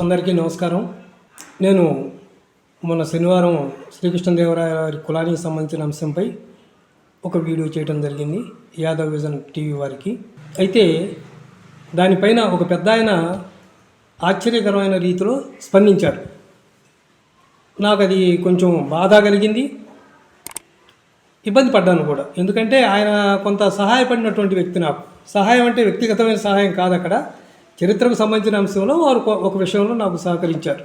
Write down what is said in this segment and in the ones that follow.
అందరికీ నమస్కారం. నేను మొన్న శనివారం శ్రీకృష్ణదేవరాయ వారి కులానికి సంబంధించిన అంశంపై ఒక వీడియో చేయడం జరిగింది యాదవ్ విజన్ టీవీ వారికి. అయితే దానిపైన ఒక పెద్ద ఆయన ఆశ్చర్యకరమైన రీతిలో స్పందించారు. నాకు అది కొంచెం బాధ కలిగింది, ఇబ్బంది పడ్డాను కూడా. ఎందుకంటే ఆయన కొంత సహాయపడినటువంటి వ్యక్తి. నాకు సహాయం అంటే వ్యక్తిగతమైన సహాయం కాదు, అక్కడ చరిత్రకు సంబంధించిన అంశంలో వారు ఒక విషయంలో నాకు సహకరించారు.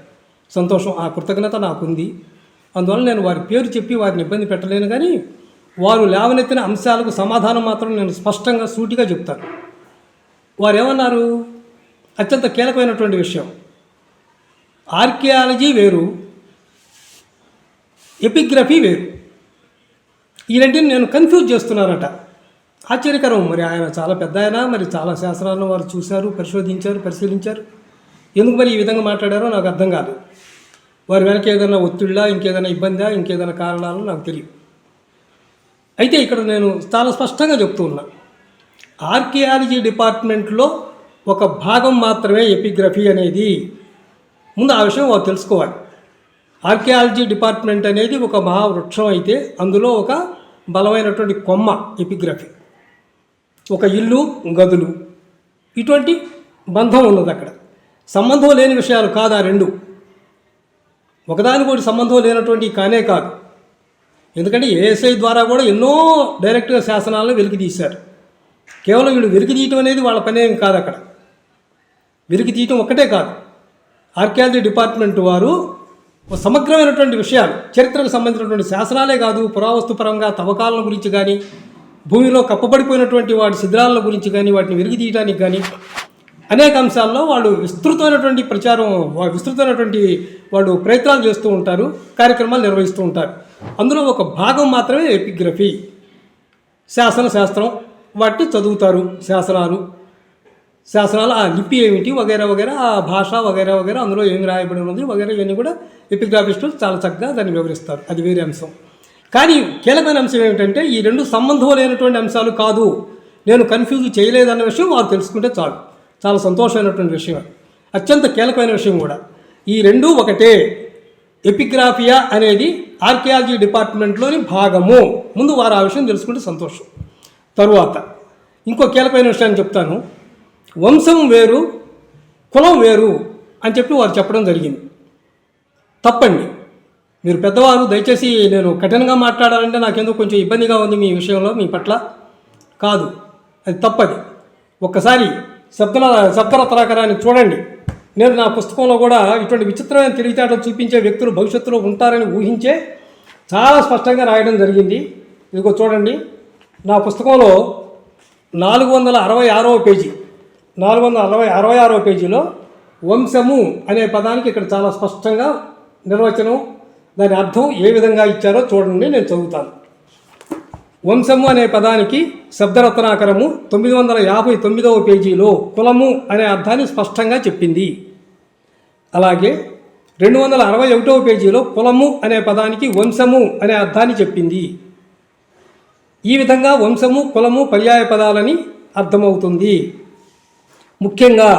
సంతోషం, ఆ కృతజ్ఞత నాకుంది. అందువల్ల నేను వారి పేరు చెప్పి వారిని ఇబ్బంది పెట్టలేను, కానీ వారు లేవనెత్తిన అంశాలకు సమాధానం మాత్రం నేను స్పష్టంగా సూటిగా చెప్తాను. వారు ఏమన్నారు, అత్యంత కీలకమైనటువంటి విషయం, ఆర్కియాలజీ వేరు, ఎపిగ్రఫీ వేరు. ఈ రెంటిని నేను కన్ఫ్యూజ్ చేస్తున్నానట. ఆశ్చర్యకరం. మరి ఆయన చాలా పెద్ద ఆయన, మరి చాలా శాస్త్రాలను వారు చూశారు, పరిశీలించారు. ఎందుకు మరి ఈ విధంగా మాట్లాడారో నాకు అర్థం కాదు. వారి వెనక ఏదైనా ఒత్తిళ్ళా, ఇంకేదైనా ఇబ్బందా, ఇంకేదైనా కారణాలు నాకు తెలియదు. అయితే ఇక్కడ నేను చాలా స్పష్టంగా చెప్తూ ఉన్నా, ఆర్కియాలజీ డిపార్ట్మెంట్లో ఒక భాగం మాత్రమే ఎపిగ్రఫీ అనేది. ముందు ఆ విషయం వారు తెలుసుకోవాలి. ఆర్కియాలజీ డిపార్ట్మెంట్ అనేది ఒక మహావృక్షం అయితే అందులో ఒక బలమైనటువంటి కొమ్మ ఎపిగ్రఫీ. ఒక ఇల్లు, గదులు, ఇటువంటి బంధం ఉన్నది అక్కడ. సంబంధం లేని విషయాలు కాదు ఆ రెండు. ఒకదానికొకటి సంబంధం లేనటువంటి కానే కాదు. ఎందుకంటే ఏఎస్ఐ ద్వారా కూడా ఎన్నో డైరెక్ట్గా శాసనాలను వెలికి తీశారు. కేవలం వీళ్ళు వెలికి తీయటం అనేది వాళ్ళ పని ఏం కాదు. అక్కడ వెలికి తీయటం ఒక్కటే కాదు. ఆర్కియాలజీ డిపార్ట్మెంట్ వారు సమగ్రమైనటువంటి విషయాలు, చరిత్రకు సంబంధించినటువంటి శాసనాలే కాదు, పురావస్తుపరంగా తవ్వకాలను గురించి కానీ, భూమిలో కప్పబడిపోయినటువంటి వాటి శిథిలాల గురించి కానీ, వాటిని వెలికి తీయడానికి కానీ అనేక అంశాల్లో వాళ్ళు విస్తృతమైనటువంటి వాళ్ళు ప్రయత్నాలు చేస్తూ ఉంటారు, కార్యక్రమాలు నిర్వహిస్తూ ఉంటారు. అందులో ఒక భాగం మాత్రమే ఎపిగ్రఫీ. శాస్త్రం వాటిని చదువుతారు. శాసనాలు ఆ లిపి ఏమిటి వగైరా వగైరా, ఆ భాష వగైరా వగైరా, అందులో ఏమి రాయబడి ఉంది వగైరా, ఇవన్నీ కూడా ఎపిగ్రాఫిస్టులు చాలా చక్కగా దాన్ని వివరిస్తారు. అది వేరే అంశం. కానీ కీలకమైన అంశం ఏమిటంటే, ఈ రెండు సంబంధం లేనటువంటి అంశాలు కాదు, నేను కన్ఫ్యూజ్ చేయలేదన్న విషయం వారు తెలుసుకుంటే చాలు. చాలా సంతోషమైనటువంటి విషయం, అత్యంత కీలకమైన విషయం కూడా. ఈ రెండూ ఒకటే. ఎపిగ్రాఫియా అనేది ఆర్కియాలజీ డిపార్ట్మెంట్లోని భాగము. ముందు వారు ఆ విషయం తెలుసుకుంటే సంతోషం. తరువాత ఇంకో కీలకమైన విషయాన్ని చెప్తాను. వంశం వేరు, కులం వేరు అని చెప్పి వారు చెప్పడం జరిగింది. తప్పండి. మీరు పెద్దవారు, దయచేసి నేను కఠినంగా మాట్లాడాలంటే నాకెందుకు కొంచెం ఇబ్బందిగా ఉంది మీ విషయంలో, మీ పట్ల కాదు, అది తప్పది. ఒక్కసారి శబ్దరత్నాకరాన్ని చూడండి. నేను నా పుస్తకంలో కూడా ఇటువంటి విచిత్రమైన తెలివితేటలు చూపించే వ్యక్తులు భవిష్యత్తులో ఉంటారని ఊహించే చాలా స్పష్టంగా రాయడం జరిగింది. ఇదిగో చూడండి, నా పుస్తకంలో 466వ పేజీ, 466వ పేజీలో వంశము అనే పదానికి ఇక్కడ చాలా స్పష్టంగా నిర్వచనం, దాని అర్థం ఏ విధంగా ఇచ్చారో చూడండి, నేను చదువుతాను. వంశము అనే పదానికి శబ్దరత్నాకరము 959వ పేజీలో కులము అనే అర్థాన్ని స్పష్టంగా చెప్పింది. అలాగే 261వ పేజీలో కులము అనే పదానికి వంశము అనే అర్థాన్ని చెప్పింది. ఈ విధంగా వంశము, కులము పర్యాయ పదాలని అర్థమవుతుంది. ముఖ్యంగా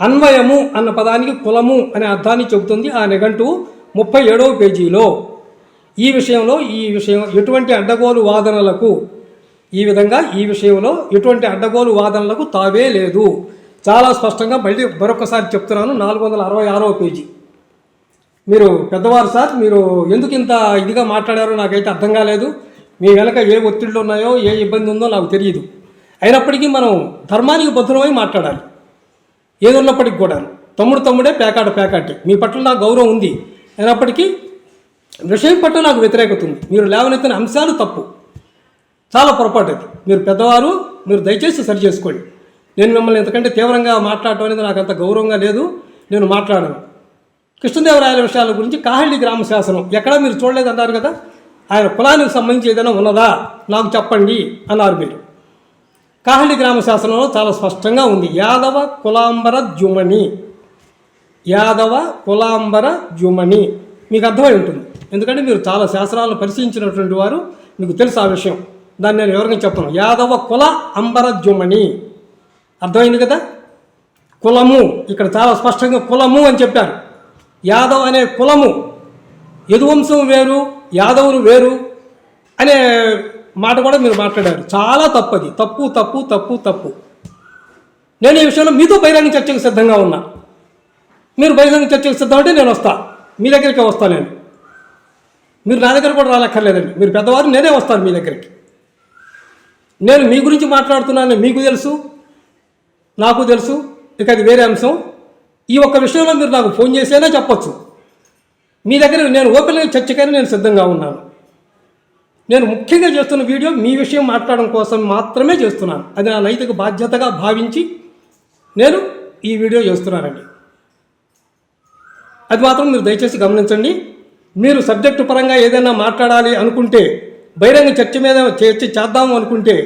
అన్వయము అన్న పదానికి కులము అనే అర్థాన్ని చెబుతుంది ఆ నిఘంటువు 37వ పేజీలో. ఈ విషయంలో ఎటువంటి అడ్డగోలు వాదనలకు ఎటువంటి అడ్డగోలు వాదనలకు తావే లేదు. చాలా స్పష్టంగా మళ్ళీ మరొకసారి చెప్తున్నాను. 466వ పేజీ. మీరు పెద్దవారు సార్, మీరు ఎందుకు ఇంత ఇదిగా మాట్లాడారో నాకైతే అర్థం కాలేదు. మీ వెనక ఏ ఒత్తిళ్ళు ఉన్నాయో, ఏ ఇబ్బంది ఉందో నాకు తెలియదు. అయినప్పటికీ మనం ధర్మానికి బద్దులమై మాట్లాడాలి. ఏది ఉన్నప్పటికీ కూడా తమ్ముడే పేకాటే. మీ పట్ల నాకు గౌరవం ఉంది, అయినప్పటికీ విషయం పట్ల నాకు వ్యతిరేకత ఉంది. మీరు లేవనెత్తిన అంశాలు తప్పు, చాలా పొరపాటు. అది మీరు పెద్దవారు, మీరు దయచేసి సరి చేసుకోండి. నేను మిమ్మల్ని ఎంతకంటే తీవ్రంగా మాట్లాడటం అనేది నాకు అంత గౌరవంగా లేదు, నేను మాట్లాడను. కృష్ణదేవరాయల విషయాల గురించి కాహళ్ళి గ్రామ శాసనం ఎక్కడా మీరు చూడలేదు అన్నారు కదా. ఆయన కులానికి సంబంధించి ఏదైనా ఉన్నదా నాకు చెప్పండి అన్నారు మీరు. కాహళ్ళి గ్రామ శాసనంలో చాలా స్పష్టంగా ఉంది, యాదవ కులాంబర ద్యుమణి. మీకు అర్థమై ఉంటుంది, ఎందుకంటే మీరు చాలా శాస్త్రాలను పరిశీలించినటువంటి వారు, మీకు తెలుసు ఆ విషయం. దాన్ని నేను ఎవరికైనా చెప్పను. యాదవ కుల అంబర ద్యుమణి, అర్థమైంది కదా. కులము, ఇక్కడ చాలా స్పష్టంగా కులము అని చెప్పారు. యాదవ్ అనే కులము, యదువంశం వేరు, యాదవులు వేరు అనే మాట కూడా మీరు మాట్లాడారు. చాలా తప్పది, తప్పు తప్పు తప్పు తప్పు. నేను ఈ విషయంలో మీతో బహిరంగ చర్చకు సిద్ధంగా ఉన్నా. మీరు బహిరంగ చర్చకు సిద్ధం అంటే నేను వస్తా, మీ దగ్గరికి వస్తాను. మీరు నా దగ్గర కూడా రానక్కర్లేదండి. మీరు పెద్దవారు, నేనే వస్తాను మీ దగ్గరికి. నేను మీ గురించి మాట్లాడుతున్నాను, మీకు తెలుసు, నాకు తెలుసు. ఇక అది వేరే అంశం. ఈ ఒక్క విషయంలో మీరు నాకు ఫోన్ చేసేనా చెప్పొచ్చు. మీ దగ్గర నేను ఓపెన్గా చర్చకైనా నేను సిద్ధంగా ఉన్నాను. నేను ముఖ్యంగా చేస్తున్న వీడియో మీ విషయం మాట్లాడడం కోసం మాత్రమే చేస్తున్నాను. అది నా నైతిక బాధ్యతగా భావించి నేను ఈ వీడియో చేస్తున్నానండి. అది మాత్రం మీరు దయచేసి గమనించండి. మీరు సబ్జెక్టు పరంగా ఏదైనా మాట్లాడాలి అనుకుంటే, బహిరంగ చర్చ మీద చర్చ చేద్దాము అనుకుంటే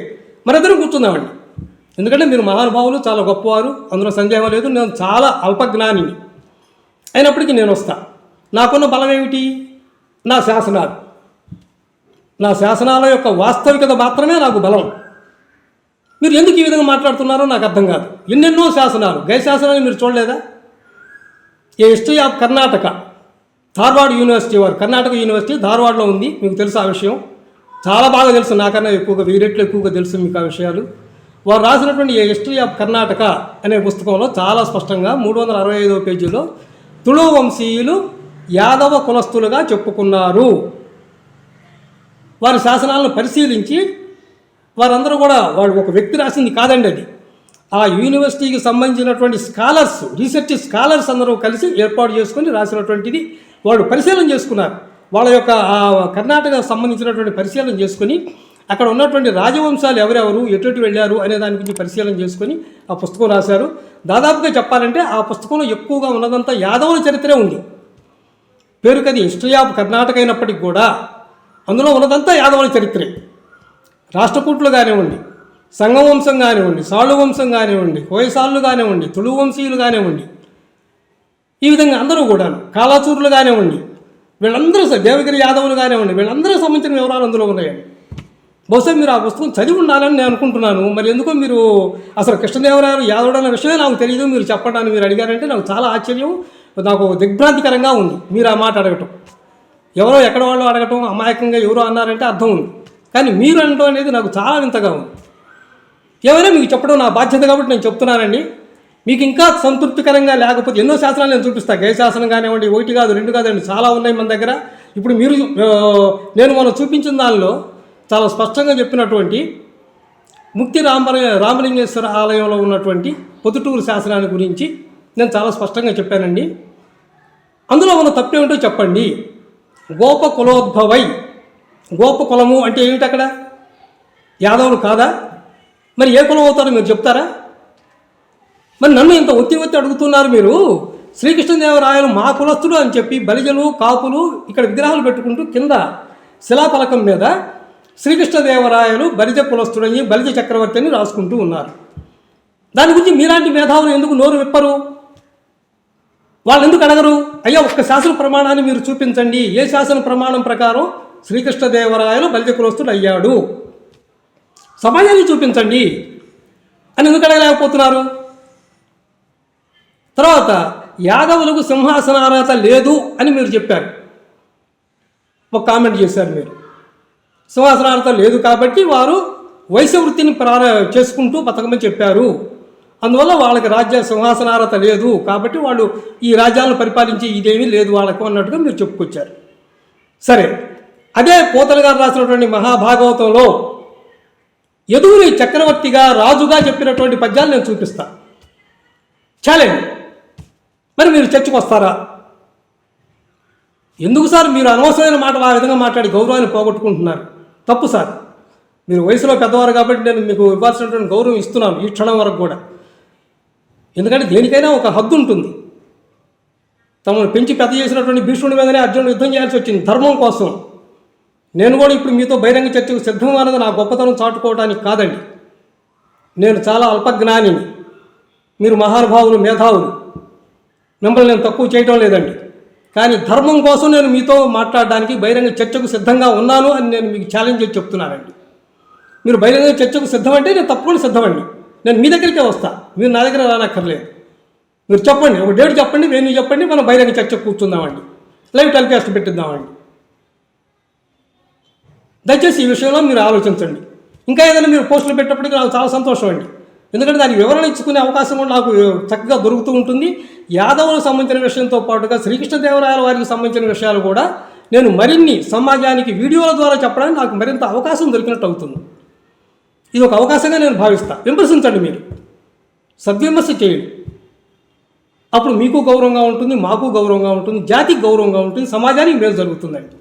మరిద్దరం కూర్చుందామండి. ఎందుకంటే మీరు మహానుభావులు, చాలా గొప్పవారు, అందులో సందేహం లేదు. నేను చాలా అల్పజ్ఞానిని అయినప్పటికీ నేను వస్తా. నాకున్న బలం ఏమిటి? నా శాసనాలు. నా శాసనాల యొక్క వాస్తవికత మాత్రమే నాకు బలం. మీరు ఎందుకు ఈ విధంగా మాట్లాడుతున్నారో నాకు అర్థం కాదు. ఎన్నెన్నో శాసనాలు, గై శాసనాలు మీరు చూడలేదా? A history of Karnataka, Dharwad university వారు, కర్ణాటక యూనివర్సిటీ ధార్వాడ్లో ఉంది. మీకు తెలుసు ఆ విషయం, చాలా బాగా తెలుసు, నాకన్నా ఎక్కువగా 1000 రెట్లు ఎక్కువగా తెలుసు మీకు ఆ విషయాలు. వారు రాసినటువంటి ఏ హిస్టరీ ఆఫ్ కర్ణాటక అనే పుస్తకంలో చాలా స్పష్టంగా 365వ పేజీలో తుళు వంశీయులు యాదవ కులస్తులుగా చెప్పుకున్నారు. వారి శాసనాలను పరిశీలించి వారందరూ కూడా, వాడు ఒక వ్యక్తి రాసింది కాదండి, అది ఆ యూనివర్సిటీకి సంబంధించినటువంటి స్కాలర్స్, రీసెర్చ్ స్కాలర్స్ అందరూ కలిసి ఏర్పాటు చేసుకొని రాసినటువంటిది. వాళ్ళు పరిశీలన చేసుకున్నారు. వాళ్ళ యొక్క కర్ణాటకకు సంబంధించినటువంటి పరిశీలన చేసుకొని అక్కడ ఉన్నటువంటి రాజవంశాలు ఎవరెవరు, ఎటు వెళ్ళారు అనే దాని గురించి పరిశీలన చేసుకొని ఆ పుస్తకం రాశారు. దాదాపుగా చెప్పాలంటే ఆ పుస్తకంలో ఎక్కువగా ఉన్నదంతా యాదవుల చరిత్రే ఉంది. పేరుకది హిస్టరీ ఆఫ్ కర్ణాటక అయినప్పటికీ కూడా అందులో ఉన్నదంతా యాదవుల చరిత్రే. రాష్ట్రకూట్లు కానివ్వండి, సంగవంశం కానివ్వండి, సాళ్ళు వంశం కానివ్వండి, కోయసాళ్ళు కానివ్వండి, తుళు వంశీయులు కానివ్వండి, ఈ విధంగా అందరూ కూడా, కాలాచూరులు కానివ్వండి, వీళ్ళందరూ, దేవగిరి యాదవులు కానివ్వండి, వీళ్ళందరూ సంబంధించిన వివరాలు అందులో ఉన్నాయండి. బహుశా మీరు ఆ పుస్తకం చదివి ఉండాలని నేను అనుకుంటున్నాను. మరి ఎందుకో మీరు అసలు కృష్ణదేవరాయలు యాదవుడు అన్న విషయమే నాకు తెలియదు, మీరు చెప్పడానికి మీరు అడిగారంటే నాకు చాలా ఆశ్చర్యం, నాకు దిగ్భ్రాంతికరంగా ఉంది మీరు ఆ మాట అడగటం. ఎవరో ఎక్కడ వాళ్ళు అడగటం, అమాయకంగా ఎవరో అన్నారంటే అర్థం ఉంది, కానీ మీరు అనటం అనేది నాకు చాలా వింతగా ఉంది. ఏమైనా మీకు చెప్పడం నా బాధ్యత కాబట్టి నేను చెప్తున్నానండి. మీకు ఇంకా సంతృప్తికరంగా లేకపోతే ఎన్నో శాసనాలు నేను చూపిస్తాను. గయ శాసనం కానివ్వండి, 1 కాదు 2 కాదండి, చాలా ఉన్నాయి మన దగ్గర. ఇప్పుడు మీరు నేను మనం చూపించిన దానిలో చాలా స్పష్టంగా చెప్పినటువంటి ముక్తి రామలింగేశ్వర ఆలయంలో ఉన్నటువంటి పొద్దుటూరు శాసనాన్ని గురించి నేను చాలా స్పష్టంగా చెప్పానండి. అందులో ఉన్న తప్పేమిటో చెప్పండి. గోప కులోద్భవై, గోప కులము అంటే ఏమిటి? అక్కడ యాదవులు కాదా? మరి ఏ కులం అవుతారో మీరు చెప్తారా? మరి నన్ను ఇంత ఒత్తి అడుగుతున్నారు మీరు. శ్రీకృష్ణదేవరాయలు మా కులస్తుడు అని చెప్పి బలిజలు, కాపులు ఇక్కడ విగ్రహాలు పెట్టుకుంటూ కింద శిలాఫలకం మీద శ్రీకృష్ణదేవరాయలు బలిజ కులస్తుడని, బలిజ చక్రవర్తి అని రాసుకుంటూ ఉన్నారు. దాని గురించి మీలాంటి మేధావులు ఎందుకు నోరు విప్పరు? వాళ్ళు ఎందుకు అడగరు? అయ్యా, ఒక్క శాసన ప్రమాణాన్ని మీరు చూపించండి. ఏ శాసన ప్రమాణం ప్రకారం శ్రీకృష్ణదేవరాయలు బలిజ కులస్తుడు అయ్యాడు, సమాజాన్ని చూపించండి అని ఎందుకు అడగలేకపోతున్నారు? తర్వాత యాదవులకు సింహాసనార్హత లేదు అని మీరు చెప్పారు, ఒక కామెంట్ చేశారు మీరు. సింహాసనార్హత లేదు కాబట్టి వారు వైశ్యవృత్తిని చేసుకుంటూ బతకమని చెప్పారు. అందువల్ల వాళ్ళకి రాజ్య సింహాసనార్హత లేదు కాబట్టి వాళ్ళు ఈ రాజ్యాలను పరిపాలించి ఇదేమీ లేదు వాళ్ళకు అన్నట్టుగా మీరు చెప్పుకొచ్చారు. సరే, అదే పోతన గారు రాసినటువంటి మహాభాగవతంలో యదువుని చక్రవర్తిగా, రాజుగా చెప్పినటువంటి పద్యాలు నేను చూపిస్తాను. ఛాలెంజ్. మరి మీరు చర్చకు వస్తారా? ఎందుకు సార్ మీరు అనవసరమైన మాటలు ఆ విధంగా మాట్లాడి గౌరవాన్ని పోగొట్టుకుంటున్నారు? తప్పు సార్. మీరు వయసులో పెద్దవారు కాబట్టి నేను మీకు ఇవ్వాల్సినటువంటి గౌరవం ఇస్తున్నాను ఈ క్షణం వరకు కూడా. ఎందుకంటే దేనికైనా ఒక హద్దు ఉంటుంది. తమను పెంచి పెద్ద చేసినటువంటి భీష్ముడి మీదనే అర్జునుడు యుద్ధం చేయాల్సి వచ్చింది ధర్మం కోసం. నేను కూడా ఇప్పుడు మీతో బహిరంగ చర్చకు సిద్ధమన్నది నా గొప్పతనం చాటుకోవడానికి కాదండి. నేను చాలా అల్పజ్ఞానిని, మీరు మహానుభావులు, మేధావులు. మిమ్మల్ని నేను తక్కువ చేయటం లేదండి. కానీ ధర్మం కోసం నేను మీతో మాట్లాడడానికి బహిరంగ చర్చకు సిద్ధంగా ఉన్నాను అని నేను మీకు ఛాలెంజ్ చేసి చెప్తున్నానండి. మీరు బహిరంగ చర్చకు సిద్ధమంటే నేను తప్పకుండా సిద్ధమండి. నేను మీ దగ్గరికే వస్తా, మీరు నా దగ్గర రానక్కర్లేదు. మీరు చెప్పండి, ఒక డేట్ చెప్పండి, వెన్యూ చెప్పండి, మనం బహిరంగ చర్చ కూర్చుందామండి, లైవ్ టెలికాస్ట్ పెట్టిద్దామండి. దయచేసి ఈ విషయంలో మీరు ఆలోచించండి. ఇంకా ఏదైనా మీరు పోస్టులు పెట్టినప్పటికీ నాకు చాలా సంతోషం అండి. ఎందుకంటే దానికి వివరణ ఇచ్చుకునే అవకాశం కూడా నాకు చక్కగా దొరుకుతూ ఉంటుంది. యాదవులకు సంబంధించిన విషయంతో పాటుగా శ్రీకృష్ణదేవరాయల వారికి సంబంధించిన విషయాలు కూడా నేను మరిన్ని సమాజానికి వీడియోల ద్వారా చెప్పడానికి నాకు మరింత అవకాశం దొరికినట్టు అవుతుంది. ఇది ఒక అవకాశంగా నేను భావిస్తాను. విమర్శించండి, మీరు సద్విమర్శ చేయండి. అప్పుడు మీకు గౌరవంగా ఉంటుంది, మాకు గౌరవంగా ఉంటుంది, జాతికి గౌరవంగా ఉంటుంది, సమాజానికి మేలు జరుగుతుందండి.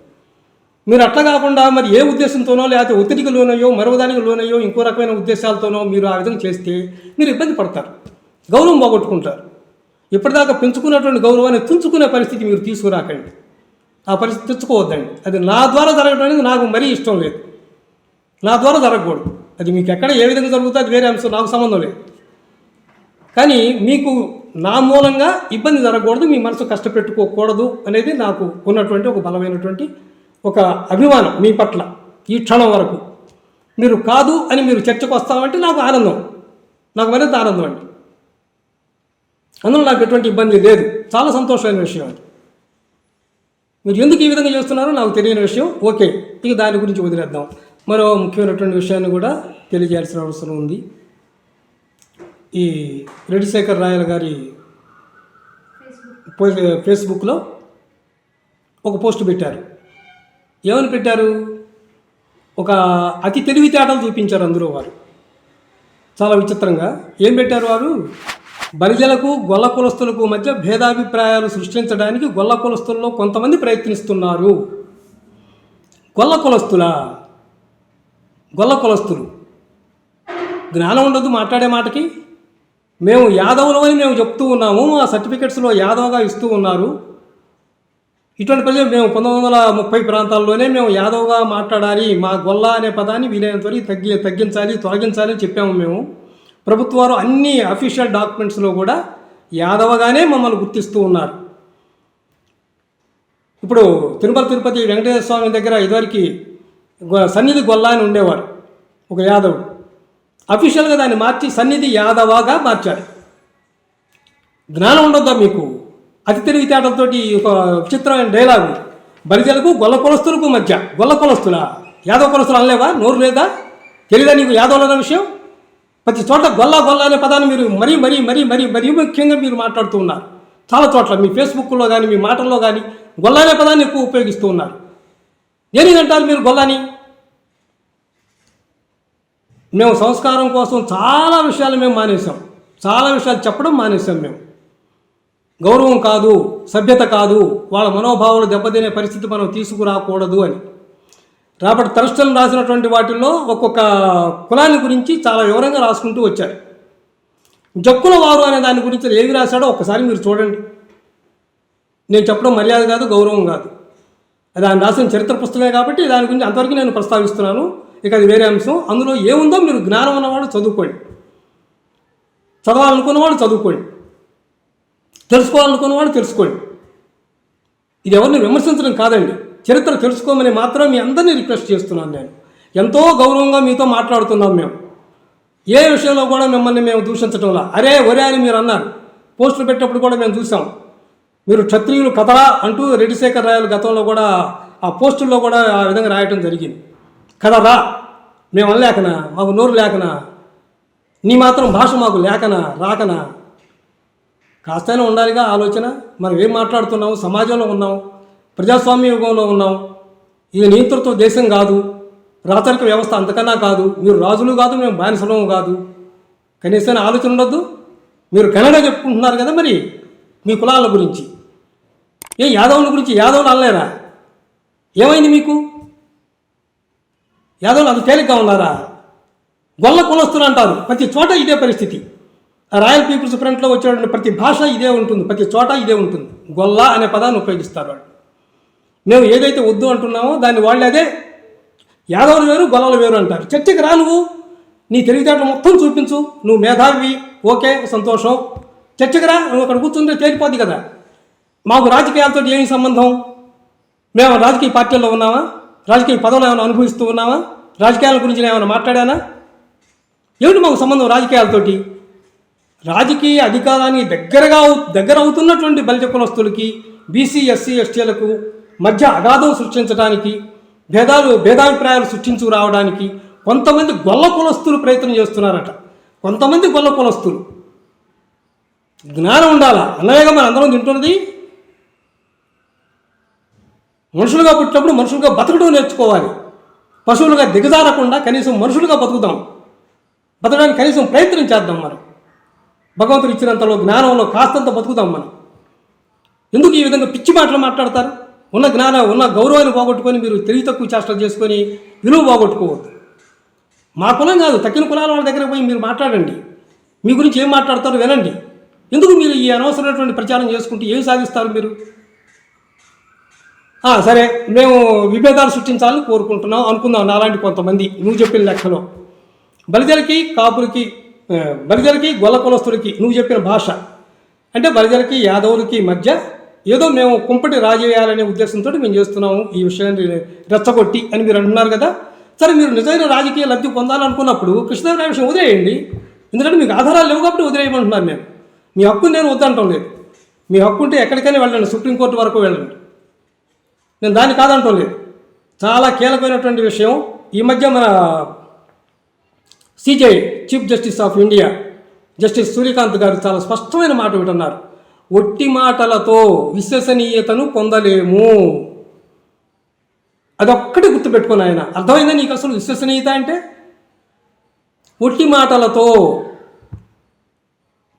మీరు అట్లా కాకుండా మరి ఏ ఉద్దేశంతోనో లేకపోతే ఒత్తిడికి లోనయ్యో మరొకదానికి లోనయ్యో ఇంకో రకమైన ఉద్దేశాలతోనో మీరు ఆ విధంగా చేస్తే మీరు ఇబ్బంది పడతారు, గౌరవం పోగొట్టుకుంటారు. ఇప్పటిదాకా పెంచుకున్నటువంటి గౌరవాన్ని తుంచుకునే పరిస్థితి మీరు తీసుకురాకండి. ఆ పరిస్థితి తెచ్చుకోవద్దండి. అది నా ద్వారా జరగడం అనేది నాకు మరీ ఇష్టం లేదు. నా ద్వారా జరగకూడదు. అది మీకు ఎక్కడ ఏ విధంగా జరుగుతుందో అది వేరే అంశం, నాకు సంబంధం లేదు. కానీ మీకు నా మూలంగా ఇబ్బంది జరగకూడదు, మీ మనసు కష్టపెట్టుకోకూడదు అనేది నాకు ఉన్నటువంటి ఒక బలమైనటువంటి ఒక అభిమానం మీ పట్ల. ఈ క్షణం వరకు మీరు కాదు అని మీరు చర్చకు వస్తామంటే నాకు ఆనందం, నాకు మరింత ఆనందం అండి. అందులో నాకు ఎటువంటి ఇబ్బంది లేదు, చాలా సంతోషమైన విషయం అది. మీరు ఎందుకు ఈ విధంగా చేస్తున్నారో నాకు తెలియని విషయం. ఓకే, ఇక దాని గురించి వదిలేద్దాం. మరో ముఖ్యమైనటువంటి విషయాన్ని కూడా తెలియజేయాల్సిన అవసరం ఉంది. ఈ రెడ్డిశేఖర్ రాయల గారి ఫేస్బుక్లో ఒక పోస్ట్ పెట్టారు. ఏమని పెట్టారు? ఒక అతి తెలివితేటలు చూపించారు అందులో వారు, చాలా విచిత్రంగా. ఏం పెట్టారు వారు? బలిజలకు గొల్ల కులస్తులకు మధ్య భేదాభిప్రాయాలు సృష్టించడానికి గొల్ల కులస్తుల్లో కొంతమంది ప్రయత్నిస్తున్నారు. గొల్ల కులస్తులు జ్ఞానం ఉండదు మాట్లాడే మాటకి. మేము యాదవులమని మేము చెప్తూ ఉన్నాము, ఆ సర్టిఫికెట్స్లో యాదవగా ఇస్తూ ఉన్నారు. ఇటువంటి ప్రజలు మేము 1930 ప్రాంతాల్లోనే మేము యాదవ్గా మాట్లాడాలి, మా గొల్ల అనే పదాన్ని వీలైనంత వరకు తగ్గించాలి, తొలగించాలి అని చెప్పాము మేము. ప్రభుత్వాలు అన్ని అఫీషియల్ డాక్యుమెంట్స్లో కూడా యాదవగానే మమ్మల్ని గుర్తిస్తూ ఉన్నారు. ఇప్పుడు తిరుపతి వెంకటేశ్వర స్వామి దగ్గర ఇదివరకు సన్నిధి గొల్ల అని ఉండేవారు, ఒక యాదవుడు. అఫీషియల్గా దాన్ని మార్చి సన్నిధి యాదవగా మార్చారు. జ్ఞానం ఉండొద్దా మీకు? అతి తెలివితేటలతోటి ఒక విచిత్రమైన డైలాగు. బలిజలకు గొల్ల కులస్తులకు మధ్య. గొల్ల కులస్తులా? యాదవ కులస్తులు అనలేవా? నోరు లేదా? తెలియదా నీకు యాదవులు అనే విషయం? ప్రతి చోట గొల్ల అనే పదాన్ని మీరు మరీ ముఖ్యంగా మీరు మాట్లాడుతూ ఉన్నారు. చాలా చోట్ల మీ ఫేస్బుక్లో కానీ మీ మాటల్లో కానీ గొల్ల అనే పదాన్ని ఎక్కువ ఉపయోగిస్తూ ఉన్నారు. దేనికంటారు మీరు గొల్లని? మేము సంస్కారం కోసం చాలా విషయాలు మేము మానేసాం, చాలా విషయాలు చెప్పడం మానేసాం. మేము గౌరవం కాదు, సభ్యత కాదు, వాళ్ళ మనోభావాలు దెబ్బతినే పరిస్థితి మనం తీసుకురాకూడదు అని. రాబర్ట్ థర్స్టన్ రాసినటువంటి వాటిల్లో ఒక్కొక్క కులాన్ని గురించి చాలా వివరంగా రాసుకుంటూ వచ్చారు. జక్కుల వారు అనే దాని గురించి ఏమి రాశాడో ఒక్కసారి మీరు చూడండి. నేను చెప్పడం మర్యాద కాదు, గౌరవం కాదు. అది ఆయన రాసిన చరిత్ర పుస్తకమే కాబట్టి దాని గురించి అంతవరకు నేను ప్రస్తావిస్తున్నాను. ఇక అది వేరే అంశం. అందులో ఏముందో మీరు జ్ఞానం ఉన్నవాడు చదువుకోండి, చదవాలనుకున్నవాడు చదువుకోండి, తెలుసుకోవాలనుకున్నవాడు తెలుసుకోండి. ఇది ఎవరిని విమర్శించడం కాదండి, చరిత్ర తెలుసుకోమని మాత్రం మీ అందరినీ రిక్వెస్ట్ చేస్తున్నాను. నేను ఎంతో గౌరవంగా మీతో మాట్లాడుతున్నాం. మేము ఏ విషయంలో కూడా మిమ్మల్ని మేము దూషించడంలా. అరే ఒరే అని మీరు అన్నారు, పోస్టులు పెట్టినప్పుడు కూడా మేము చూసాం. మీరు క్షత్రియులు కథలా అంటూ రెడ్డిశేఖర్ రాయలు గతంలో కూడా ఆ పోస్టుల్లో కూడా ఆ విధంగా రాయటం జరిగింది. కదరా, మేము అనలేకనా, మాకు నోరు లేకనా, నీ మాత్రం భాష మాకు లేకనా రాకనా? కాస్తైనా ఉండాలిగా ఆలోచన. మనం ఏం మాట్లాడుతున్నాం? సమాజంలో ఉన్నాం, ప్రజాస్వామ్య యుగంలో ఉన్నాం. ఇది నియంతృత్వ దేశం కాదు, రాచరిక వ్యవస్థ అంతకన్నా కాదు. మీరు రాజులు కాదు, మేము బానిసలం కాదు. కనీసం ఆలోచన ఉండొద్దు. మీరు ఘనంగా చెప్పుకుంటున్నారు కదా మరి మీ కులాల గురించి. యాదవుల గురించి యాదవులు అనలేరా? ఏమైంది మీకు? యాదవులు అంత తేలిగ్గా ఉన్నారా? గొల్ల కులస్తులు అంటారు, ప్రతి చోట ఇదే పరిస్థితి. రాయల్ పీపుల్స్ ఫ్రంట్లో వచ్చేటువంటి ప్రతి భాష ఇదే ఉంటుంది, ప్రతి చోట ఇదే ఉంటుంది. గొల్ల అనే పదాన్ని ఉపయోగిస్తారు వాళ్ళు. మేము ఏదైతే వద్దు అంటున్నామో దాన్ని వాళ్ళు అదే యాదవులు వేరు గొల్లలు వేరు అంటారు. చర్చకి రా, నువ్వు నీ తెలివితేటలు మొత్తం చూపించు, నువ్వు మేధావి, ఓకే సంతోషం. చర్చకి రా, నువ్వు అక్కడ కూర్చుంటే తేలిపోద్ది కదా. మాకు రాజకీయాలతో ఏమి సంబంధం? మేము రాజకీయ పార్టీల్లో ఉన్నామా? రాజకీయ పదవులు ఏమైనా అనుభవిస్తూ ఉన్నామా? రాజకీయాల గురించి ఏమైనా మాట్లాడానా? ఏమిటి మాకు సంబంధం రాజకీయాలతోటి? రాజకీయ అధికారానికి దగ్గర అవుతున్నటువంటి బలిజ కులస్తులకి, బీసీ ఎస్సీ ఎస్టీలకు మధ్య అగాధం సృష్టించడానికి, భేదాభిప్రాయాలు సృష్టించుకురావడానికి కొంతమంది గొల్ల కులస్తులు ప్రయత్నం చేస్తున్నారట. కొంతమంది గొల్ల కులస్తులు జ్ఞానం ఉండాలా. అన్నవేగా మన అందరం తింటున్నది. మనుషులుగా పుట్టినప్పుడు మనుషులుగా బతకడం నేర్చుకోవాలి. పశువులుగా దిగజారకుండా కనీసం మనుషులుగా బతకడానికి కనీసం ప్రయత్నం చేద్దాం. మనం భగవంతుడు ఇచ్చినంతలో జ్ఞానంలో కాస్తంత బతుకుతాం. మనం ఎందుకు ఈ విధంగా పిచ్చి మాటలు మాట్లాడతారు? ఉన్న గౌరవాన్ని పోగొట్టుకొని మీరు తెలివి తక్కువ చేష్టలు చేసుకొని విలువ పోగొట్టుకోవద్దు. మా కులం కాదు, తక్కిన కులాల వాళ్ళ దగ్గర పోయి మీరు మాట్లాడండి. మీ గురించి ఏం మాట్లాడతారో వినండి. ఎందుకు మీరు ఈ అనవసరమైనటువంటి ప్రచారం చేసుకుంటూ ఏం సాధిస్తారు మీరు? సరే, మేము విభేదాలు సృష్టించాలని కోరుకుంటున్నాం అనుకుందాం. నాలాంటి కొంతమంది నువ్వు చెప్పిన లెక్కలో బలిజలకి, కాపులకి, బలిజలకి, గొల్ల కులస్తులకి నువ్వు చెప్పిన భాష అంటే బలిజలకి, యాదవులకి మధ్య ఏదో మేము కుంపటి రాజేయాలనే ఉద్దేశంతో మేము చేస్తున్నాము ఈ విషయాన్ని రెచ్చగొట్టి అని మీరు అంటున్నారు కదా. సరే, మీరు నిజమైన రాజకీయ లబ్ధి పొందాలనుకున్నప్పుడు కృష్ణదేవరాయ విషయం వదిలేయండి. ఎందుకంటే మీకు ఆధారాలు లేవు కాబట్టి వదిలేయమంటున్నారు. నేను మీ హక్కుని నేను వద్దంటం లేదు. మీ హక్కు ఉంటే ఎక్కడికైనా వెళ్ళండి, సుప్రీంకోర్టు వరకు వెళ్ళండి. నేను దాన్ని కాదంటం లేదు. చాలా కీలకమైనటువంటి విషయం. ఈ మధ్య మన CJ chief justice of India justice Suryakant garu చాలా స్పష్టమైన మాట వింటున్నారు. ఒట్టి మాటలతో విశ్వసనీయతను పొందలేము. అదొక్కటి గుర్తుపెట్టుకుని ఆయన. అర్థమైందా నీకు అసలు విశ్వసనీయత అంటే? ఒట్టి మాటలతో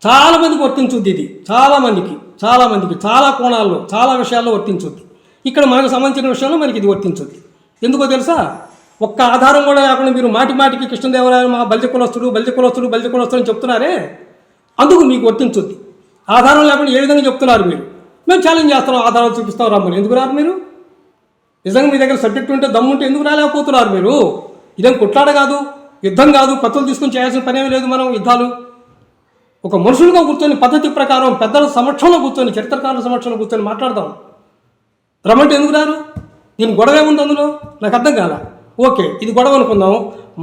చాలామందికి వర్తించుద్ది. ఇది చాలామందికి చాలా కోణాల్లో చాలా విషయాల్లో వర్తించుద్ది. ఇక్కడ మనకు సంబంధించిన విషయంలో మనకి ఇది వర్తించుద్ది. ఎందుకో తెలుసా? ఒక్క ఆధారం కూడా లేకుండా మీరు మాటికి కృష్ణదేవరాయ మా బలిజ కులస్తుడు అని చెప్తున్నారే, అందుకు మీకు వర్తించుద్ది. ఆధారం లేకుండా ఏ విధంగా చెప్తున్నారు మీరు? మేము ఛాలెంజ్ చేస్తున్నాం, ఆధారాలు చూపిస్తాం రమ్మని. ఎందుకు రారు మీరు? నిజంగా మీ దగ్గర సబ్జెక్ట్ ఉంటే దమ్ముంటే ఎందుకు రాలేకపోతున్నారు మీరు? ఇదేం కొట్లాడ కాదు, యుద్ధం కాదు, కత్తులు తీసుకొని చేయాల్సిన పనేమీ లేదు. మనం యుద్ధాలు ఒక మనుషులుగా కూర్చొని పద్ధతి ప్రకారం పెద్దల సమక్షంలో కూర్చొని, చరిత్రకారుల సమక్షంలో కూర్చొని మాట్లాడదాం. రమ్మంటే ఎందుకు రారు? దీని గొడవ ఏముంది అందులో? నాకు అర్థం కాల. ఓకే, ఇది గొడవ అనుకుందాం.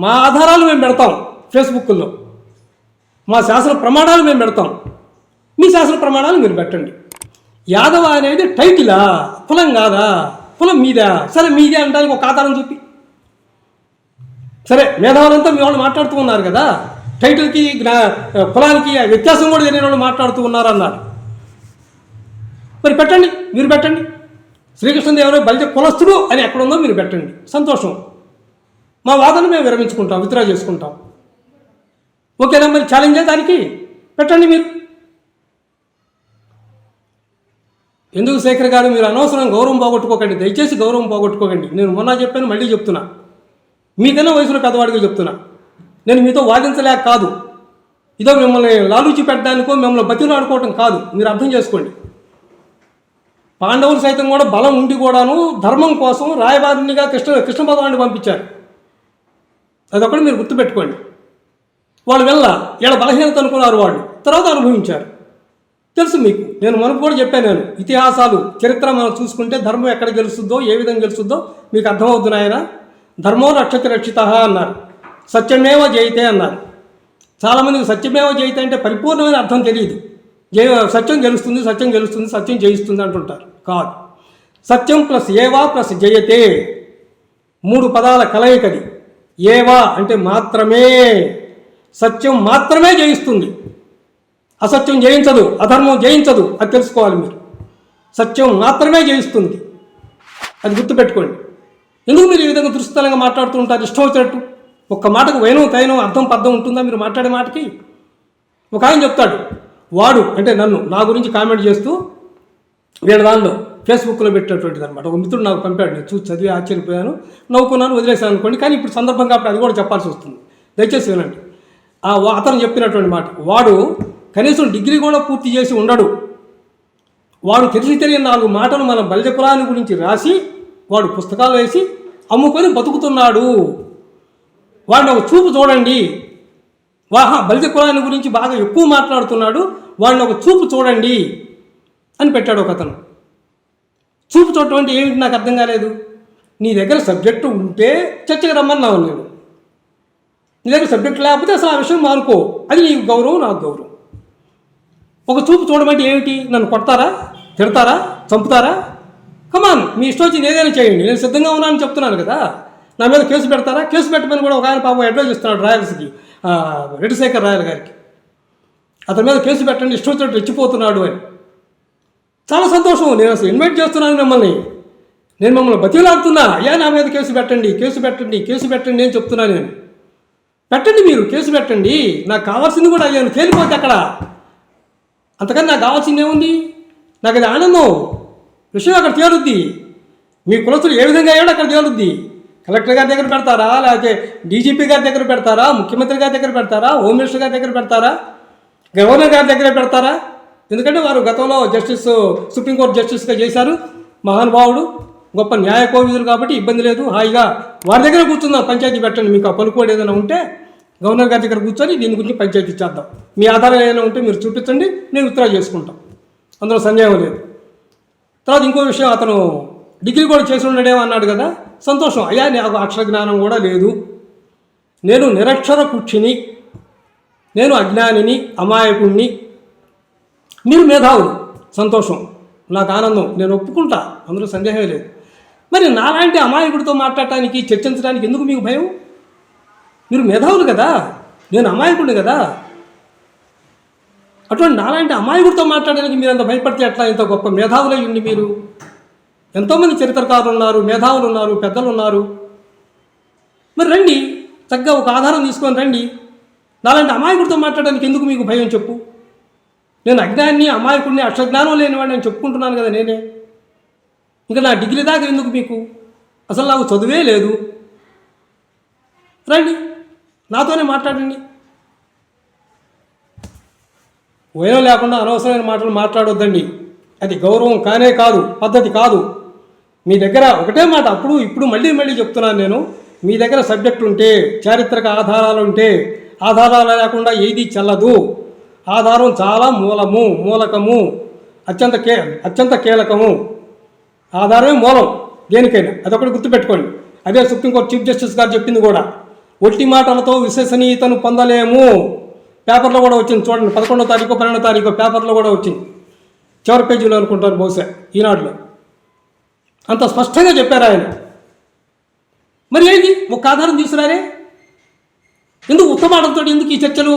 మా ఆధారాలు మేము పెడతాం ఫేస్బుక్లో, మా శాసన ప్రమాణాలు మేము పెడతాం, మీ శాసన ప్రమాణాలు మీరు పెట్టండి. యాదవ అనేది టైటిలా, కులం కాదా? కులం మీదా? సరే, మీదే అనడానికి ఒక ఆధారం చూపి. సరే, మేధావులంతా మీ వాళ్ళు మాట్లాడుతూ ఉన్నారు కదా, టైటిల్కి కులానికి వ్యత్యాసం కూడా తెలియని వాళ్ళు మాట్లాడుతూ ఉన్నారు అన్నారు. మరి పెట్టండి, మీరు పెట్టండి. శ్రీకృష్ణదేవరాయ బలిజ కులస్తుడు అని ఎక్కడుందో మీరు పెట్టండి. సంతోషం. మా వాదన మేము విరమించుకుంటాం, విత్డ్రా చేసుకుంటాం. ఓకేనా? మరి ఛాలెంజ్ దానికి పెట్టండి మీరు. ఎందుకు శేఖర్ గారు మీరు అనవసరం గౌరవం పోగొట్టుకోకండి, దయచేసి గౌరవం పోగొట్టుకోకండి. నేను మొన్న చెప్పాను, మళ్ళీ చెప్తున్నా. మీకన్నా వయసులో పెద్దవాడిగా చెప్తున్నా. నేను మీతో వాదించలేక కాదు, ఇదో మిమ్మల్ని లాలూచి పెట్టడానికో మిమ్మల్ని బతిలాడుకోవటం కాదు. మీరు అర్థం చేసుకోండి. పాండవులు సైతం కూడా బలం ఉండి కూడాను ధర్మం కోసం రాయబారినిగా కృష్ణ భగవాన్ని పంపించారు. అదొకటి మీరు గుర్తుపెట్టుకోండి. వాళ్ళు వీళ్ళ బలహీనత అనుకున్నారు, వాళ్ళు తర్వాత అనుభవించారు. తెలుసు మీకు. నేను మనకు కూడా చెప్పాను. నేను ఇతిహాసాలు, చరిత్ర మనం చూసుకుంటే ధర్మం ఎక్కడ గెలుస్తుందో, ఏ విధంగా గెలుస్తుందో మీకు అర్థమవుతుంది. ఆయన ధర్మో రక్షతి రక్షిత అన్నారు, సత్యమేవ జయితే అన్నారు. చాలామందికి సత్యమేవ జయితే అంటే పరిపూర్ణమైన అర్థం తెలియదు. సత్యం గెలుస్తుంది, సత్యం జయిస్తుంది అంటుంటారు. కాదు, సత్యం ప్లస్ ఏవా ప్లస్ జయతే, 3 పదాల కలయికది. ఏవా అంటే మాత్రమే, సత్యం మాత్రమే జయిస్తుంది, అసత్యం జయించదు, అధర్మం జయించదు. అది తెలుసుకోవాలి మీరు. సత్యం మాత్రమే జయిస్తుంది, అది గుర్తుపెట్టుకోండి. ఎందుకు మీరు ఈ విధంగా దురుస్తలంగా మాట్లాడుతూ ఉంటారు ఇష్టం వచ్చినట్టు? ఒక్క మాటకు వైనం తైనం అర్థం పద్ధం ఉంటుందా మీరు మాట్లాడే మాటకి? ఒక ఆయన చెప్తాడు, వాడు అంటే నన్ను, నా గురించి కామెంట్ చేస్తూ వీళ్ళ దానిలో ఫేస్బుక్లో పెట్టినటువంటిది అనమాట. ఒక మిత్రుడు నాకు పంపాడు, నేను చూసి చదివి ఆశ్చర్యపోయాను, నవ్వుకున్నాను, వదిలేసాను అనుకోండి. కానీ ఇప్పుడు సందర్భం కాబట్టి అది కూడా చెప్పాల్సి వస్తుంది, దయచేసి వినండి. అతను చెప్పినటువంటి మాట, వాడు కనీసం డిగ్రీ కూడా పూర్తి చేసి ఉండడు, వాడు తెలియని 4 మాటలు మన బలిజ కులాన్ని గురించి రాసి వాడు పుస్తకాలు వేసి అమ్ముకొని బతుకుతున్నాడు. వాడిని ఒక చూపు చూడండి. బలిజ కులాన్ని గురించి బాగా ఎక్కువ మాట్లాడుతున్నాడు, వాడిని ఒక చూపు చూడండి అని పెట్టాడు ఒక అతను. చూపు చూడటం అంటే ఏమిటి నాకు అర్థం కాలేదు. నీ దగ్గర సబ్జెక్టు ఉంటే చర్చకు రమ్మన్నావు నేను. నీ దగ్గర సబ్జెక్ట్ లేకపోతే అసలు ఆ విషయం మానుకో. అది నీకు గౌరవం, నాకు గౌరవం. ఒక చూపు చూడమంటే ఏమిటి? నన్ను కొడతారా, తిడతారా, చంపుతారా? కమాన్, మీ ఇష్టం వచ్చింది ఏదైనా చేయండి, నేను సిద్ధంగా ఉన్నానని చెప్తున్నాను కదా. నా మీద కేసు పెడతారా? కేసు పెట్టమని కూడా ఒక ఆయన పాపం అడ్వైజ్ ఇస్తున్నాడు రాయల్స్కి, రెడ్డిశేఖర్ రాయల్ గారికి. అతని మీద కేసు పెట్టండి, ఇష్టం వచ్చినట్టు రెచ్చిపోతున్నాడు అని. చాలా సంతోషం. నేను అసలు ఇన్వైట్ చేస్తున్నాను మిమ్మల్ని, నేను మిమ్మల్ని బతిలాడుతున్నా, అయ్యా నా మీద కేసు పెట్టండి, కేసు పెట్టండి, కేసు పెట్టండి నేను చెప్తున్నాను. నేను పెట్టండి, మీరు కేసు పెట్టండి. నాకు కావాల్సింది కూడా అయ్యాను తేలిపోతే అక్కడ. అంతకని నాకు కావాల్సింది ఏముంది? నాకు అది ఆనందం. విషయం అక్కడ తేలుద్ది. మీ కులస్తులు ఏ విధంగా అయ్యాడో అక్కడ తేలుద్ది. కలెక్టర్ గారి దగ్గర పెడతారా, లేకపోతే డీజీపీ గారి దగ్గర పెడతారా, ముఖ్యమంత్రి గారి దగ్గర పెడతారా, హోమ్ మినిస్టర్ గారి దగ్గర పెడతారా, గవర్నర్ గారి దగ్గర పెడతారా? ఎందుకంటే వారు గతంలో సుప్రీంకోర్టు జస్టిస్గా చేశారు. మహానుభావుడు, గొప్ప న్యాయ కోవిదులు కాబట్టి ఇబ్బంది లేదు. హాయిగా వారి దగ్గర కూర్చుందాం, పంచాయతీ పెట్టండి. మీకు ఆ పలుకోడు ఏదైనా ఉంటే గవర్నర్ గారి దగ్గర కూర్చొని దీని గురించి పంచాయతీ చేద్దాం. మీ ఆధారం ఏదైనా ఉంటే మీరు చూపించండి, నేను విత్డ్రా చేసుకుంటాం. అందులో సందేహం లేదు. తర్వాత ఇంకో విషయం, అతను డిగ్రీ కూడా చేసి ఉండడేమో అన్నాడు కదా, సంతోషం. అయ్యా నాకు అక్షర జ్ఞానం కూడా లేదు, నేను నిరక్షర కుక్షిని, నేను అజ్ఞానిని, అమాయకుణ్ణి. మీరు మేధావులు, సంతోషం, నాకు ఆనందం, నేను ఒప్పుకుంటా, అందులో సందేహమే లేదు. మరి నాలాంటి అమాయకుడితో మాట్లాడటానికి, చర్చించడానికి ఎందుకు మీకు భయం? మీరు మేధావులు కదా, నేను అమాయకుడిని కదా. అటువంటి నాలాంటి అమాయకుడితో మాట్లాడడానికి మీరు అంత భయపడితే ఎట్లా? ఇంత గొప్ప మేధావులై ఉండి మీరు, ఎంతోమంది చరిత్రకారులు ఉన్నారు, మేధావులు ఉన్నారు, పెద్దలు ఉన్నారు. మరి రండి, చక్కగా ఒక ఆధారం తీసుకొని రండి. నాలాంటి అమాయకుడితో మాట్లాడడానికి ఎందుకు మీకు భయం చెప్పు? నేను అజ్ఞాన్ని, అమాయకుడిని, అక్షరజ్ఞానం లేనివాడిని నేను చెప్పుకుంటున్నాను కదా నేనే. ఇంకా నా డిగ్రీ దాకా ఎందుకు మీకు? అసలు నాకు చదువే లేదు. రండి, నాతోనే మాట్లాడండి. భయం లేకుండా అనవసరమైన మాటలు మాట్లాడొద్దండి. అది గౌరవం కానే కాదు, పద్ధతి కాదు. మీ దగ్గర ఒకటే మాట, అప్పుడు ఇప్పుడు మళ్ళీ మళ్ళీ చెప్తున్నాను నేను, మీ దగ్గర సబ్జెక్టు ఉంటే, చారిత్రక ఆధారాలు ఉంటే, ఆధారాలు లేకుండా ఏది చెల్లదు. ఆధారం చాలా మూలకము, అత్యంత కీలకము. ఆధారమే మూలం దేనికైనా, అదొకటి గుర్తుపెట్టుకోండి. అదే సుప్రీంకోర్టు చీఫ్ జస్టిస్ గారు చెప్పింది కూడా. ఒట్టి మాటలతో విశ్వసనీయతను పొందలేము. పేపర్లో కూడా వచ్చింది చూడండి, 11వ తారీఖు 12వ తారీఖు పేపర్లో కూడా వచ్చింది, చివరి పేజీలో అనుకుంటారు బహుశా, ఈనాడులో. అంత స్పష్టంగా చెప్పారు ఆయన. మరి ఏంటి, ఒక ఆధారం తీసుకురారే? ఎందుకు ఉత్తమాటంతో ఎందుకు ఈ చర్చలు?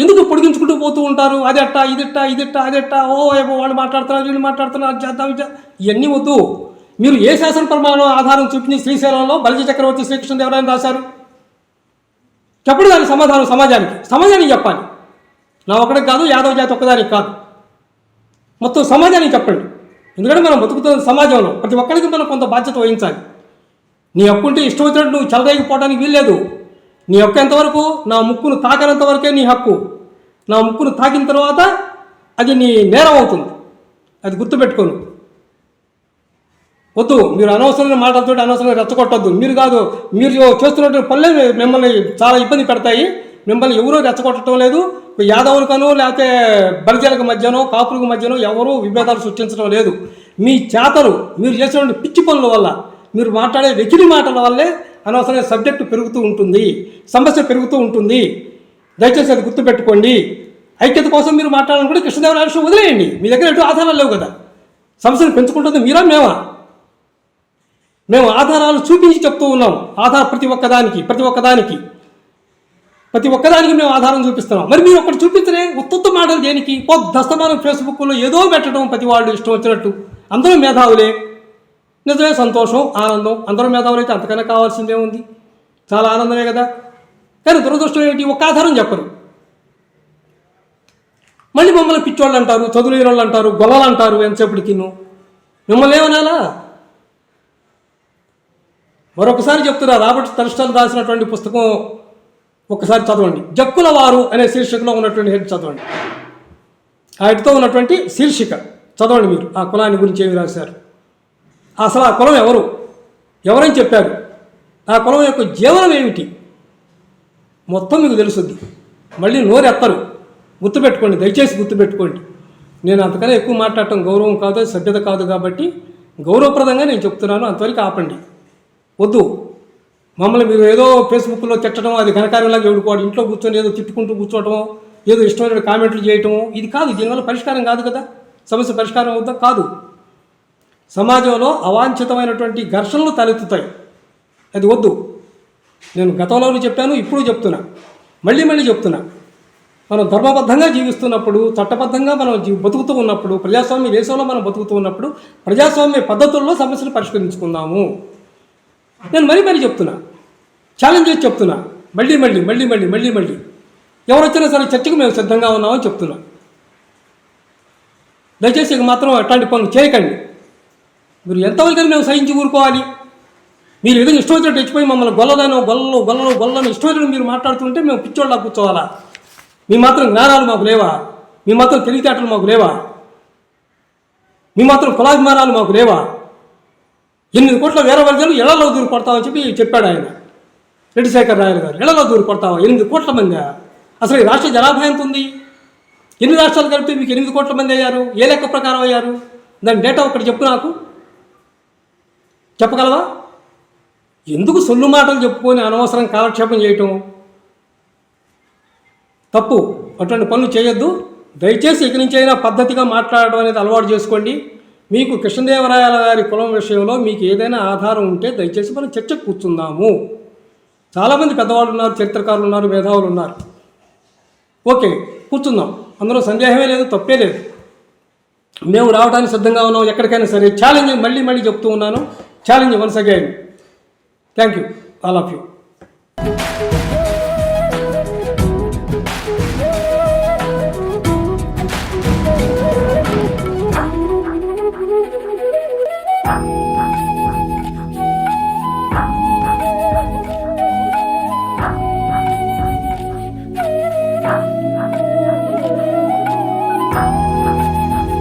ఎందుకు పొడిగించుకుంటూ పోతూ ఉంటారు? అదెట్టా, ఇదిట్టా, అదెట్టా, వాళ్ళు మాట్లాడుతున్నారు, వీళ్ళు మాట్లాడుతున్నారు, చేద్దాం, ఇవన్నీ వద్దు. మీరు ఏ శాసన ప్రమాణం ఆధారం చూపించి శ్రీశైలంలో బలిజ చక్రవర్తి శ్రీకృష్ణదేవరాయలు రాశారు? చెప్పడు దాని సమాధానం సమాజానికి చెప్పాలి. నా ఒకటికి కాదు, యాదవ జాతి ఒక్కదానికి కాదు, మొత్తం సమాజానికి చెప్పండి. ఎందుకంటే మనం బతుకుతున్న సమాజంలో ప్రతి ఒక్కరికి మనం కొంత బాధ్యత వహించాలి. నీ హక్కు ఉంటే ఇష్టం వచ్చినట్టు నువ్వు చెలరేగిపోవడానికి వీల్లేదు. నీ హక్కు ఎంతవరకు? నా ముక్కును తాకనంత వరకే నీ హక్కు. నా ముక్కును తాకిన తర్వాత అది నీ నేరం అవుతుంది. అది గుర్తుపెట్టుకోను. వద్దు, మీరు అనవసరమైన మాటలతో అనవసరంగా రెచ్చగొట్టద్దు. మీరు కాదు, మీరు చేస్తున్నటువంటి పనులే మిమ్మల్ని చాలా ఇబ్బంది పెడతాయి. మిమ్మల్ని ఎవరూ రెచ్చగొట్టడం లేదు. యాదవులకనో లేకపోతే బలిజలకు మధ్యనో కాపులకు మధ్యనో ఎవరూ విభేదాలు సృష్టించడం లేదు. మీ చేతలు, మీరు చేసినటువంటి పిచ్చి పనుల వల్ల, మీరు మాట్లాడే వెకిలి మాటల వల్లే అనవసరమైన సబ్జెక్టు పెరుగుతూ ఉంటుంది, సమస్య పెరుగుతూ ఉంటుంది. దయచేసి అది గుర్తుపెట్టుకోండి. ఐక్యత కోసం మీరు మాట్లాడాలనుకుంటే కృష్ణదేవరాయల విషయం వదిలేయండి. మీ దగ్గర ఎటు ఆధారాలు లేవు కదా. సమస్యను పెంచుకుంటుంది మీరా మేమా? మేము ఆధారాలు చూపించి చెప్తూ ఉన్నాం. ప్రతి ఒక్కదానికి మేము ఆధారం చూపిస్తున్నాం. మరి మీరు ఒక్కటి చూపించరే, ఉత్త మాటలు దేనికి? దస్తమానం ఫేస్బుక్లో ఏదో పెట్టడం, ప్రతి వాళ్ళు ఇష్టం వచ్చినట్టు. అందరూ మేధావులే, నిజమే, సంతోషం, ఆనందం. అందరూ మేధావులు అయితే అంతకన్నా కావాల్సిందే ఉంది, చాలా ఆనందమే కదా. కానీ దురదృష్టం ఏంటి, ఒక్క ఆధారం చెప్పరు. మళ్ళీ మమ్మల్ని పిచ్చోళ్ళు అంటారు, చదువులేని వాళ్ళు అంటారు, గొల్లలు అంటారు. ఎంతసేపటికి మిమ్మల్ని ఏమనాలా? మరొకసారి చెప్తున్నా, రాబర్ట్ టల్స్టాయ్ రాసినటువంటి పుస్తకం ఒకసారి చదవండి. జక్కుల వారు అనే శీర్షికలో ఉన్నటువంటి హెడ్ చదవండి. ఆ హెడ్తో ఉన్నటువంటి శీర్షిక చదవండి. మీరు ఆ కులాన్ని గురించి ఏమి రాశారు, అసలు ఆ కులం ఎవరని చెప్పారు, ఆ కులం యొక్క జీవనం ఏమిటి, మొత్తం మీకు తెలుస్తుంది. మళ్ళీ నోరెత్తరు. గుర్తుపెట్టుకోండి, దయచేసి గుర్తుపెట్టుకోండి. నేను అంతకన్నా ఎక్కువ మాట్లాడటం గౌరవం కాదు, సభ్యత కాదు. కాబట్టి గౌరవప్రదంగా నేను చెప్తున్నాను, అంతవరకు ఆపండి. వద్దు, మమ్మల్ని మీరు ఏదో ఫేస్బుక్లో తిట్టడం, అది ఘనకార్యంలాగా ఎడుకోవడం, ఇంట్లో కూర్చొని ఏదో తిట్టుకుంటూ కూర్చోవటం, ఏదో ఇష్టమైన కామెంట్లు చేయటము ఇది కాదు. దీనివల్ల పరిష్కారం కాదు కదా. సమస్య పరిష్కారం అవుతుందా? కాదు. సమాజంలో అవాంఛితమైనటువంటి ఘర్షణలు తలెత్తుతాయి. అది వద్దు. నేను గతంలోనూ చెప్పాను, ఇప్పుడు చెప్తున్నా, మళ్ళీ చెప్తున్నా. మనం ధర్మబద్ధంగా జీవిస్తున్నప్పుడు, చట్టబద్ధంగా మనం బతుకుతూ ఉన్నప్పుడు, ప్రజాస్వామ్య దేశంలో మనం బతుకుతూ ఉన్నప్పుడు ప్రజాస్వామ్య పద్ధతుల్లో సమస్యలు పరిష్కరించుకుందాము. నేను మరీ చెప్తున్నా, ఛాలెంజ్ చేసి చెప్తున్నా, మళ్ళీ ఎవరు వచ్చినా సరే చర్చకు మేము సిద్ధంగా ఉన్నామని చెప్తున్నా. దయచేసి ఇక మాత్రం అట్లాంటి పనులు చేయకండి. మీరు ఎంతవరకు మేము సహించి ఊరుకోవాలి? మీరు ఏదో ఇష్టం వచ్చినట్టు తెచ్చిపోయి మమ్మల్ని గొల్లని ఇష్టం వచ్చినట్టు మీరు మాట్లాడుతుంటే మేము పిచ్చోళ్ళ కూర్చోవాలా? మీ మాత్రం జ్ఞానాలు మాకు లేవా? మీ మాత్రం తెలివితేటలు మాకు లేవా? మీ మాత్రం కులాభిమానాలు మాకు లేవా? 8 కోట్ల వేరే వర్గాలు ఇళ్లలో దూరి కొడతామని చెప్పాడు ఆయన, రెడ్డిశేఖర్ రాయలు గారు. ఇళ్లలో దూరి కొడతావా? 8 కోట్ల మంది. అసలు ఈ రాష్ట్ర జనాభా ఎంత ఉంది? ఎన్ని రాష్ట్రాలు కలిపితే మీకు 8 కోట్ల మంది అయ్యారు? ఏ లెక్క ప్రకారం అయ్యారు? దాని డేటా ఒకటి చెప్పు, నాకు చెప్పగలవా? ఎందుకు సొల్లు మాటలు చెప్పుకొని అనవసరం కాలక్షేపం చేయటం తప్పు. అటువంటి పనులు చేయొద్దు. దయచేసి ఇక నుంచి అయినా పద్ధతిగా మాట్లాడడం అనేది అలవాటు చేసుకోండి. మీకు కృష్ణదేవరాయల గారి కులం విషయంలో మీకు ఏదైనా ఆధారం ఉంటే దయచేసి మనం చర్చకు కూర్చుందాము. చాలామంది పెద్దవాళ్ళు ఉన్నారు, చరిత్రకారులు ఉన్నారు, మేధావులు ఉన్నారు. ఓకే, కూర్చుందాం. అందులో సందేహమే లేదు, తప్పే లేదు. మేము రావడానికి సిద్ధంగా ఉన్నాం ఎక్కడికైనా సరే. ఛాలెంజ్ మళ్ళీ చెప్తూ ఉన్నాను. Challenge once again. Thank you all of you.